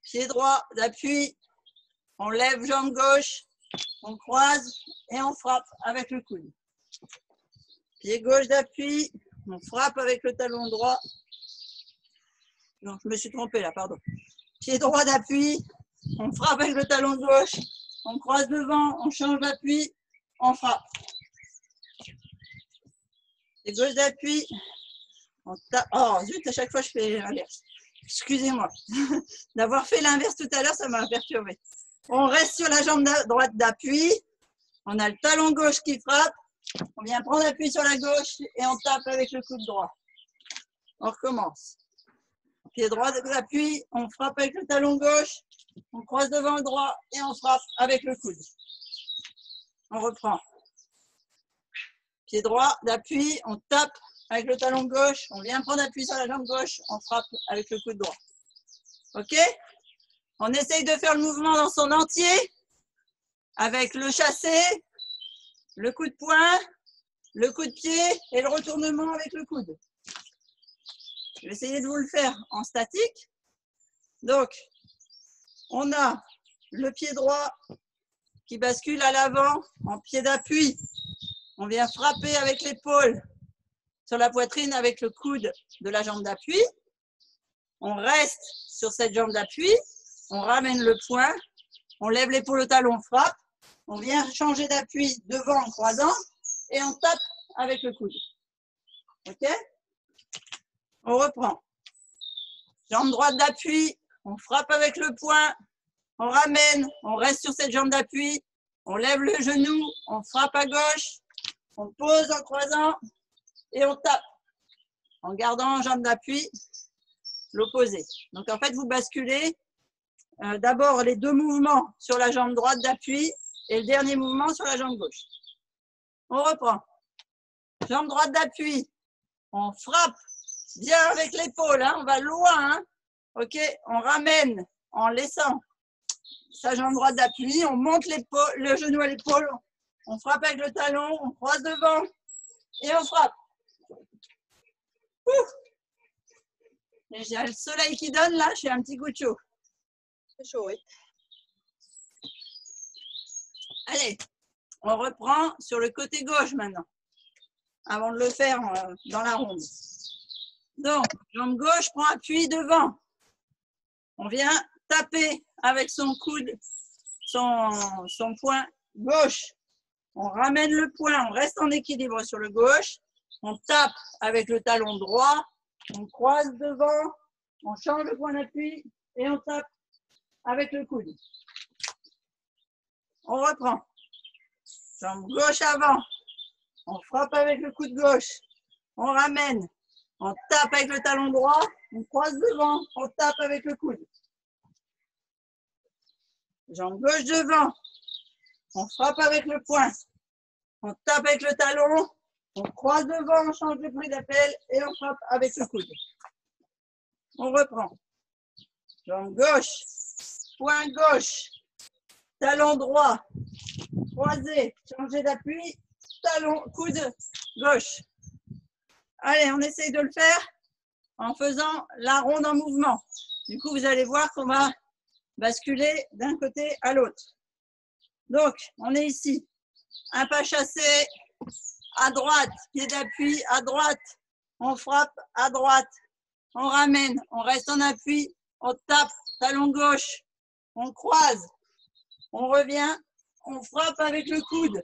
Speaker 1: Pied droit d'appui. On lève jambe gauche. On croise et on frappe avec le coude. Pied gauche d'appui. On frappe avec le talon droit. Non, je me suis trompée là, pardon. Pied droit d'appui. On frappe avec le talon gauche. On croise devant. On change d'appui. On frappe. Pied gauche d'appui. On tape. Oh zut, à chaque fois je fais l'inverse. Excusez-moi. D'avoir fait l'inverse tout à l'heure, ça m'a perturbé. On reste sur la jambe droite d'appui. On a le talon gauche qui frappe. On vient prendre appui sur la gauche et on tape avec le coude droit. On recommence. Pied droit d'appui, on frappe avec le talon gauche. On croise devant le droit et on frappe avec le coude. On reprend. Pied droit d'appui, on tape avec le talon gauche. On vient prendre appui sur la jambe gauche. On frappe avec le coude droit. OK? On essaye de faire le mouvement dans son entier avec le chassé, le coup de poing, le coup de pied et le retournement avec le coude. Je vais essayer de vous le faire en statique. Donc, on a le pied droit qui bascule à l'avant en pied d'appui. On vient frapper avec l'épaule sur la poitrine avec le coude de la jambe d'appui. On reste sur cette jambe d'appui. On ramène le poing. On lève l'épaule au talon, on frappe. On vient changer d'appui devant en croisant et on tape avec le coude. OK? On reprend. Jambe droite d'appui. On frappe avec le poing. On ramène. On reste sur cette jambe d'appui. On lève le genou. On frappe à gauche. On pose en croisant et on tape en gardant en jambe d'appui l'opposé. Donc en fait, vous basculez d'abord les deux mouvements sur la jambe droite d'appui et le dernier mouvement sur la jambe gauche. On reprend. Jambe droite d'appui. On frappe bien avec l'épaule. Hein, on va loin. Hein, OK? On ramène en laissant sa jambe droite d'appui. On monte le genou à l'épaule. On frappe avec le talon, on croise devant et on frappe. J'ai le soleil qui donne là, j'ai un petit coup de chaud.
Speaker 4: C'est chaud, oui.
Speaker 1: Allez, on reprend sur le côté gauche maintenant, avant de le faire dans la ronde. Donc, jambe gauche prend appui devant. On vient taper avec son coude, son poing gauche. On ramène le poing, on reste en équilibre sur le gauche. On tape avec le talon droit. On croise devant. On change le point d'appui et on tape avec le coude. On reprend. Jambe gauche avant. On frappe avec le coude gauche. On ramène. On tape avec le talon droit. On croise devant. On tape avec le coude. Jambe gauche devant. On frappe avec le poing. On tape avec le talon. On croise devant, on change de bruit d'appel et on frappe avec le coude. On reprend. Jambe gauche. Poing gauche. Talon droit. Croisé. Changer d'appui. Talon, coude gauche. Allez, on essaye de le faire en faisant la ronde en mouvement. Du coup, vous allez voir qu'on va basculer d'un côté à l'autre. Donc, on est ici. Un pas chassé, à droite, pied d'appui, à droite, on frappe, à droite, on ramène, on reste en appui, on tape, talon gauche, on croise, on revient, on frappe avec le coude.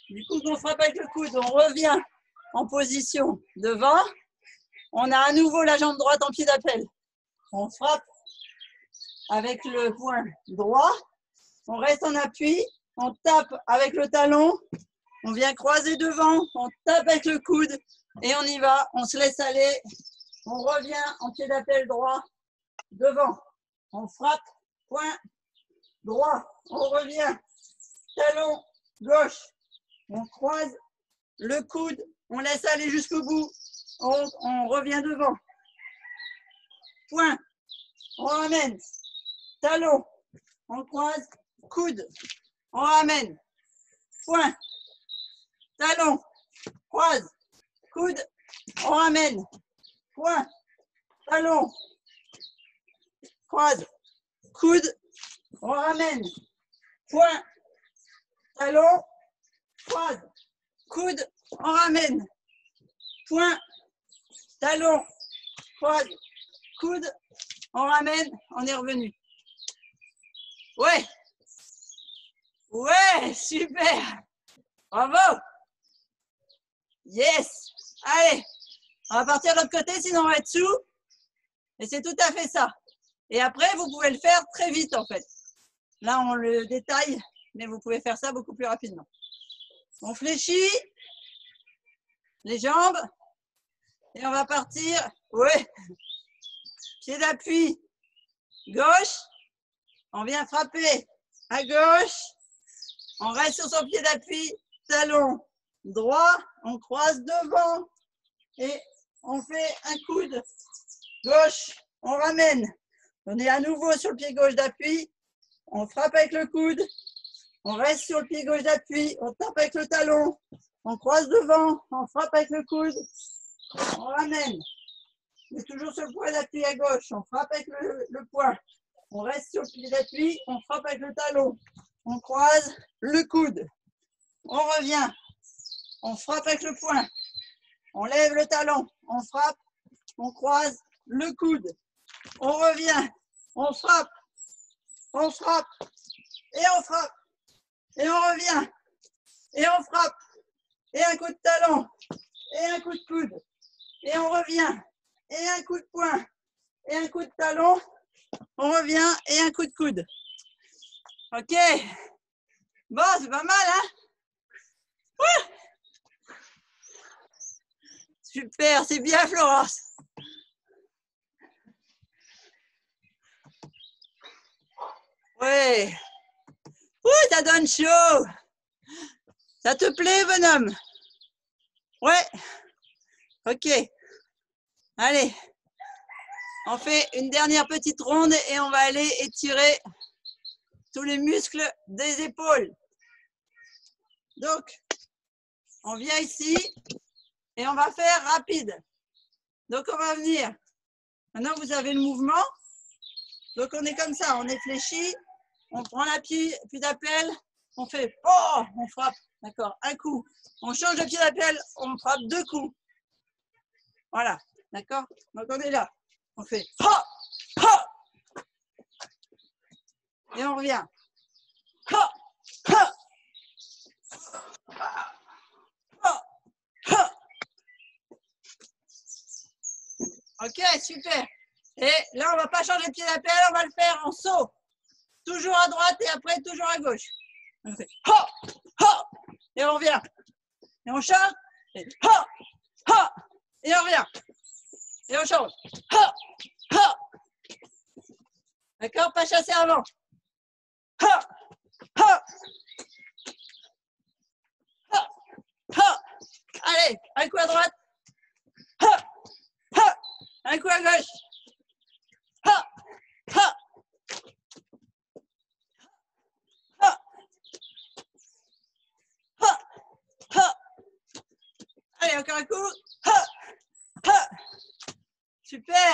Speaker 1: Du coup, on frappe avec le coude, on revient en position devant, on a à nouveau la jambe droite en pied d'appel. On frappe avec le poing droit, on reste en appui, on tape avec le talon, on vient croiser devant, on tape avec le coude et on y va, on se laisse aller, on revient en pied d'appel droit, devant, on frappe, poing droit, on revient, talon gauche, on croise le coude, on laisse aller jusqu'au bout, on revient devant, poing, on ramène, talon, on croise, coude, on ramène, poing, talon, croise, coude, on ramène, poing, talon, croise, coude, on ramène, poing, talon, croise, coude, on ramène, poing, talon, croise, coude, on ramène, on est revenu. Ouais, ouais, super, bravo, yes, allez, on va partir de l'autre côté, sinon on va être sous, et c'est tout à fait ça. Et après, vous pouvez le faire très vite en fait. Là, on le détaille, mais vous pouvez faire ça beaucoup plus rapidement. On fléchit les jambes et on va partir, ouais, pied d'appui gauche, on vient frapper à gauche, on reste sur son pied d'appui, talon droit, on croise devant et on fait un coude gauche, on ramène, on est à nouveau sur le pied gauche d'appui, on frappe avec le coude, on reste sur le pied gauche d'appui, on tape avec le talon, on croise devant, on frappe avec le coude, on ramène, On est toujours sur le point d'appui à gauche. On frappe avec le poing. On reste sur le pied d'appui. On frappe avec le talon. On croise le coude. On revient. On frappe avec le poing. On lève le talon. On frappe. On croise le coude. On revient. On frappe. On frappe. Et on frappe. Et on revient. Et on frappe. Et un coup de talon. Et un coup de coude. Et on revient. Et un coup de poing. Et un coup de talon. On revient. Et un coup de coude. Ok. Bon, c'est pas mal, hein? Ouais. Super, c'est bien, Florence. Ouais. Ouh, ça donne chaud. Ça te plaît, bonhomme? Ouais. Ok. Allez. On fait une dernière petite ronde et on va aller étirer tous les muscles des épaules. Donc, on vient ici et on va faire rapide. Donc, on va venir. Maintenant, vous avez le mouvement. Donc, on est comme ça, on est fléchi. On prend l'appui d'appel. On fait, oh, on frappe. D'accord, un coup. On change de pied d'appel, on frappe 2 coups. Voilà, d'accord? Donc, on est là. On fait, ha, ha. Et on revient. Ha, ha. Ha, ha. Ok, super. Et là, on ne va pas changer de pied d'appel, on va le faire en saut. Toujours à droite et après toujours à gauche. On fait ha, ha. Et on revient. Et on change. Et ha, ha. Et on revient. Et on change. Ha, ha. D'accord? Pas chasser avant. Ha, ha. Ha, ha. Allez, un coup à droite. Ha, ha. Un coup à gauche. Ha, ha. Ha, ha, ha. Allez, encore un coup. Ha, ha. Super.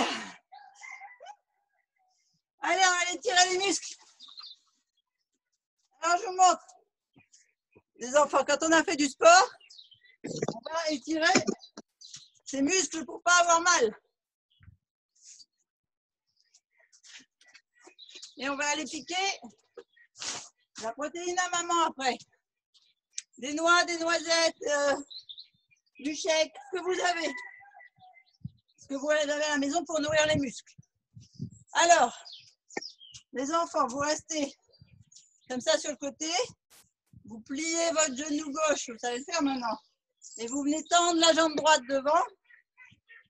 Speaker 1: Allez, on va aller tirer les muscles. Alors, je vous montre. Les enfants, quand on a fait du sport, on va étirer ces muscles pour ne pas avoir mal. Et on va aller piquer la protéine à maman après. Des noix, des noisettes, du shake, ce que vous avez. Ce que vous avez à la maison pour nourrir les muscles. Alors, les enfants, vous restez comme ça sur le côté. Vous pliez votre genou gauche, vous savez le faire maintenant. Et vous venez tendre la jambe droite devant,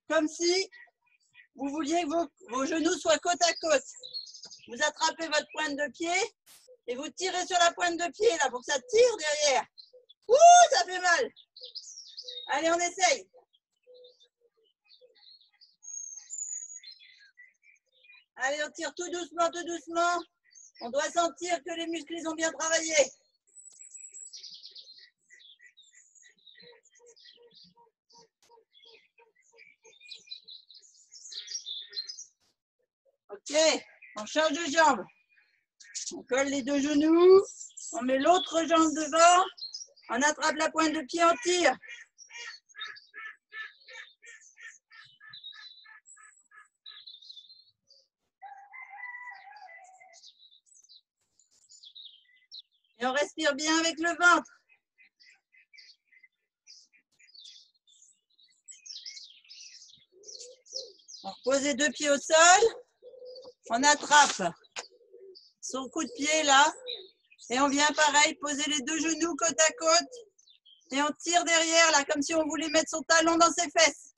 Speaker 1: comme si vous vouliez que vos genoux soient côte à côte. Vous attrapez votre pointe de pied et vous tirez sur la pointe de pied là pour que ça tire derrière. Ouh, ça fait mal. Allez, on essaye. Allez, on tire tout doucement, tout doucement. On doit sentir que les muscles ils ont bien travaillé. Ok, on change de jambe. On colle les 2 genoux. On met l'autre jambe devant. On attrape la pointe de pied, on tire. Et on respire bien avec le ventre. On repose les 2 pieds au sol. On attrape son coup de pied là. Et on vient pareil, poser les 2 genoux côte à côte. Et on tire derrière là, comme si on voulait mettre son talon dans ses fesses.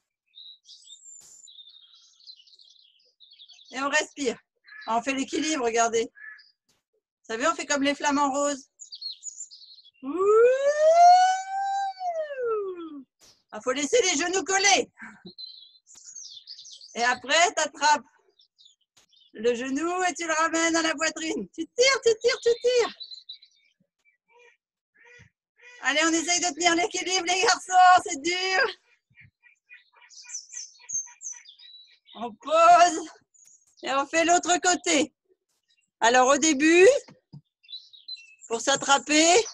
Speaker 1: Et on respire. On fait l'équilibre, regardez. Vous savez, on fait comme les flamants roses. Il faut laisser les genoux collés. Et après, tu attrapes le genou et tu le ramènes à la poitrine. Tu tires, tu tires, tu tires. Allez, on essaye de tenir l'équilibre, les garçons, c'est dur. On pose et on fait l'autre côté. Alors au début, pour s'attraper,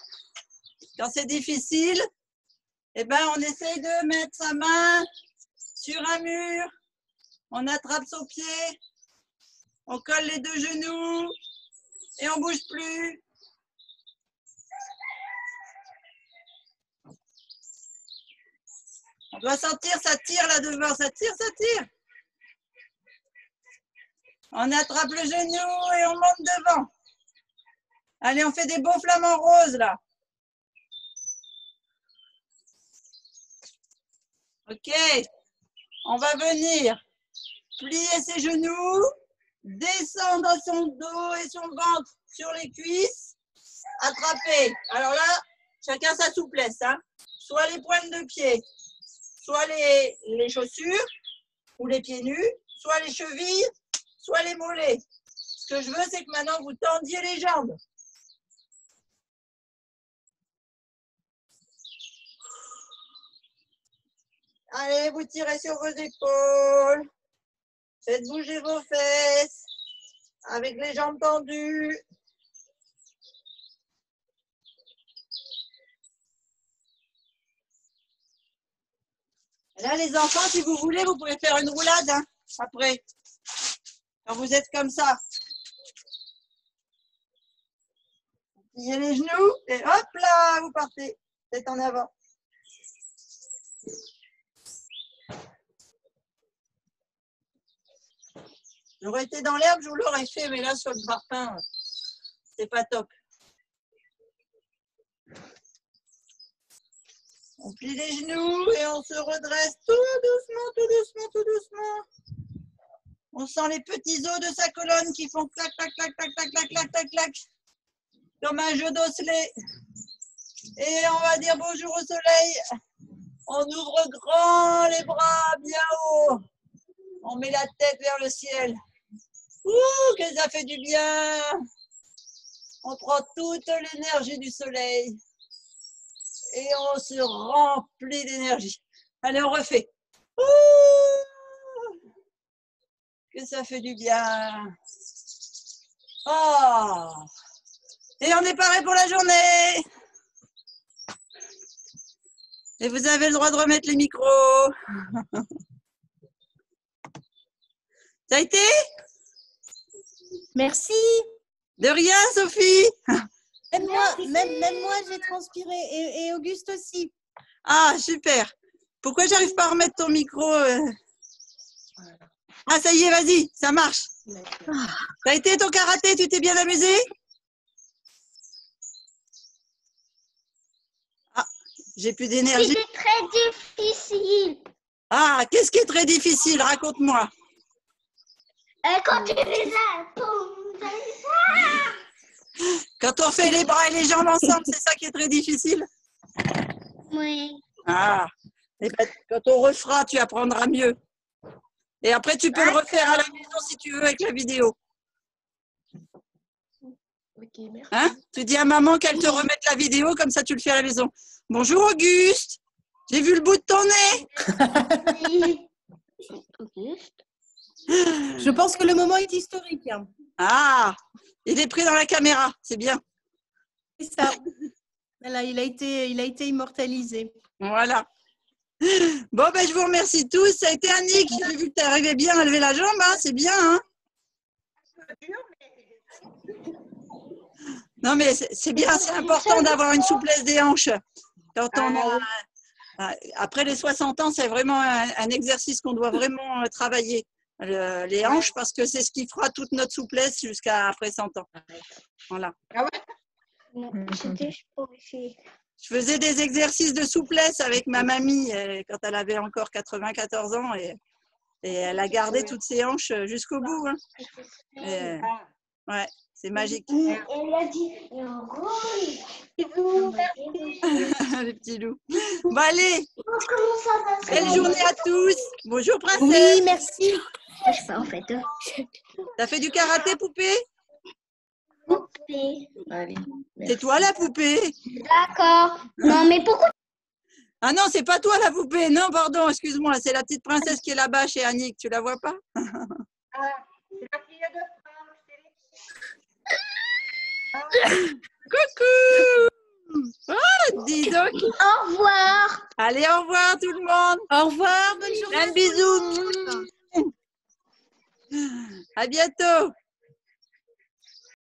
Speaker 1: quand c'est difficile, eh ben, on essaye de mettre sa main sur un mur, on attrape son pied, on colle les deux genoux et on bouge plus. On doit sentir, ça tire là devant, ça tire, ça tire. On attrape le genou et on monte devant. Allez, on fait des beaux flamants roses là. Ok, on va venir plier ses genoux, descendre son dos et son ventre sur les cuisses, attraper. Alors là, chacun sa souplesse, hein. Soit les pointes de pied, soit les chaussures ou les pieds nus, soit les chevilles, soit les mollets. Ce que je veux, c'est que maintenant vous tendiez les jambes. Allez, vous tirez sur vos épaules. Faites bouger vos fesses avec les jambes tendues. Là, les enfants, si vous voulez, vous pouvez faire une roulade hein, après. Quand vous êtes comme ça. Vous pliez les genoux et hop là, vous partez. Tête en avant. J'aurais été dans l'herbe, je vous l'aurais fait, mais là, sur le parpaing, c'est pas top. On plie les genoux et on se redresse tout doucement, tout doucement, tout doucement. On sent les petits os de sa colonne qui font clac, clac, clac, clac, clac, clac, clac, clac, clac, comme un jeu d'osselets. Et on va dire bonjour au soleil. On ouvre grand les bras, bien haut. On met la tête vers le ciel. Ouh, que ça fait du bien. On prend toute l'énergie du soleil. Et on se remplit d'énergie. Allez, on refait. Ouh, que ça fait du bien. Oh. Et on est paré pour la journée. Et vous avez le droit de remettre les micros. Ça a été?
Speaker 3: Merci.
Speaker 1: De rien, Sophie.
Speaker 3: Même moi, j'ai transpiré. Et Auguste aussi.
Speaker 1: Ah, super. Pourquoi j'arrive pas à remettre ton micro Ah, ça y est, vas-y, ça marche. Ça a été ton karaté, tu t'es bien amusé? Ah, j'ai plus d'énergie.
Speaker 6: C'était très difficile.
Speaker 1: Ah, qu'est-ce qui est très difficile? Raconte-moi.
Speaker 6: Quand tu fais ça,
Speaker 1: Quand on fait les bras et les jambes ensemble, c'est ça qui est très difficile?
Speaker 6: oui.
Speaker 1: Ah, et ben, quand on refera, tu apprendras mieux. Et après, tu peux le refaire à la maison si tu veux avec la vidéo. Hein? Tu dis à maman qu'elle te remette la vidéo, comme ça tu le fais à la maison. Bonjour Auguste, j'ai vu le bout de ton nez.
Speaker 3: Je pense que le moment est historique. Hein.
Speaker 1: Ah, il est pris dans la caméra, c'est bien.
Speaker 3: C'est ça. Voilà, il a été immortalisé.
Speaker 1: Voilà. Bon, ben, je vous remercie tous. Ça a été Annick. J'ai vu que tu arrivais bien à lever la jambe. Hein, c'est bien. Hein, non, mais c'est bien. C'est important d'avoir une souplesse des hanches. Quand on a, après les 60 ans, c'est vraiment un exercice qu'on doit vraiment travailler. Les hanches, parce que c'est ce qui fera toute notre souplesse jusqu'à après 100 ans. Voilà.
Speaker 6: Ah ouais? C'était pour essayer.
Speaker 1: Je faisais des exercices de souplesse avec ma mamie quand elle avait encore 94 ans et elle a gardé toutes ses hanches jusqu'au bout. Hein. Ouais, c'est magique.
Speaker 6: Elle a dit
Speaker 1: Les petits loups. Bon, allez, belle journée à tous. Bonjour, princesse.
Speaker 3: Oui, merci.
Speaker 6: Je sais pas en fait.
Speaker 1: T'as fait du karaté, poupée?
Speaker 6: Poupée.
Speaker 7: Allez.
Speaker 1: C'est toi la poupée?
Speaker 6: D'accord. Non, mais pourquoi
Speaker 1: Ah non, c'est pas toi la poupée. Non, pardon, excuse-moi. C'est la petite princesse qui est là-bas chez Annick. Tu la vois pas?
Speaker 2: Ah, c'est la fille de Franck, c'est
Speaker 1: Coucou! Ah, dis donc.
Speaker 6: Au revoir.
Speaker 1: Allez, au revoir tout le monde.
Speaker 3: Au revoir, bonne journée.
Speaker 1: Un bisou. À bientôt.